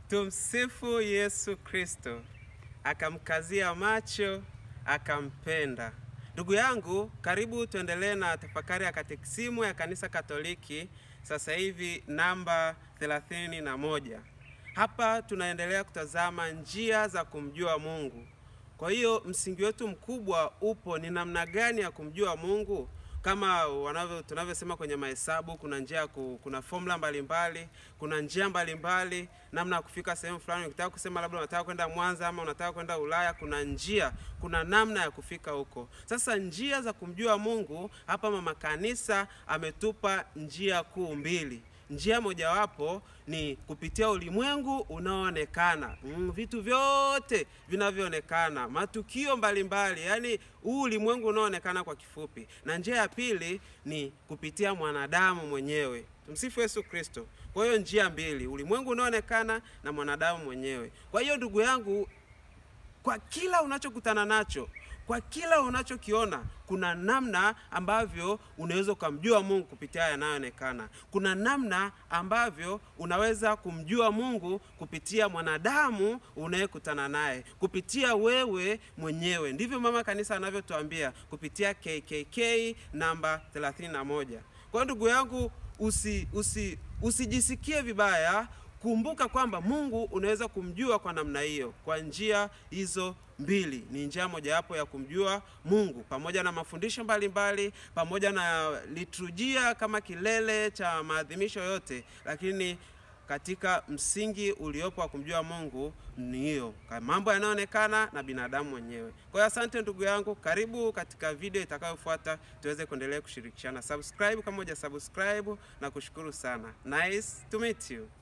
Tumsifu Yesu Kristo. Akamkazia macho, akampenda. Ndugu yangu, karibu tuendelee na tafakari ya katekisimu ya Kanisa Katoliki, sasa hivi namba 31. Hapa tunaendelea kutazama njia za kumjua Mungu. Kwa hiyo msingi wetu mkubwa upo ni namna gani ya kumjua Mungu. Kama tunavyosema kwenye mahesabu, kuna formula mbalimbali, kuna njia mbalimbali namna ya kufika sehemu fulani. Ukitaka kusema labda unataka kwenda Mwanza ama unataka kwenda Ulaya, kuna namna ya kufika huko. Sasa njia za kumjua Mungu, hapa mama kanisa ametupa njia kuu mbili. Njia mojawapo ni kupitia ulimwengu unaoonekana, vitu vyote vinavyoonekana, matukio mbalimbali, yani huu ulimwengu unaoonekana kwa kifupi. Na njia ya pili ni kupitia mwanadamu mwenyewe. Tumsifu Yesu Kristo. Kwa hiyo njia mbili, ulimwengu unaoonekana na mwanadamu mwenyewe. Kwa hiyo ndugu yangu, kwa kila unachokutana nacho, kwa kila unachokiona, kuna namna ambavyo unaweza kumjua Mungu kupitia yanayoonekana. Kuna namna ambavyo unaweza kumjua Mungu kupitia mwanadamu unayekutana naye, kupitia wewe mwenyewe. Ndivyo mama kanisa anavyotuambia kupitia KKK namba 31. Kwa ndugu yangu, usijisikie vibaya. Kumbuka kwamba Mungu unaweza kumjua kwa namna hiyo, kwa njia hizo mbili. Ni njia mojawapo ya kumjua Mungu, pamoja na mafundisho mbalimbali, pamoja na liturujia kama kilele cha maadhimisho yote, lakini katika msingi uliopo wa kumjua Mungu ni hiyo, mambo yanayoonekana na binadamu mwenyewe. Kwa hiyo asante ndugu yangu, karibu katika video itakayofuata tuweze kuendelea kushirikishana. Subscribe kama hujasubscribe, na kushukuru sana. Nice to meet you.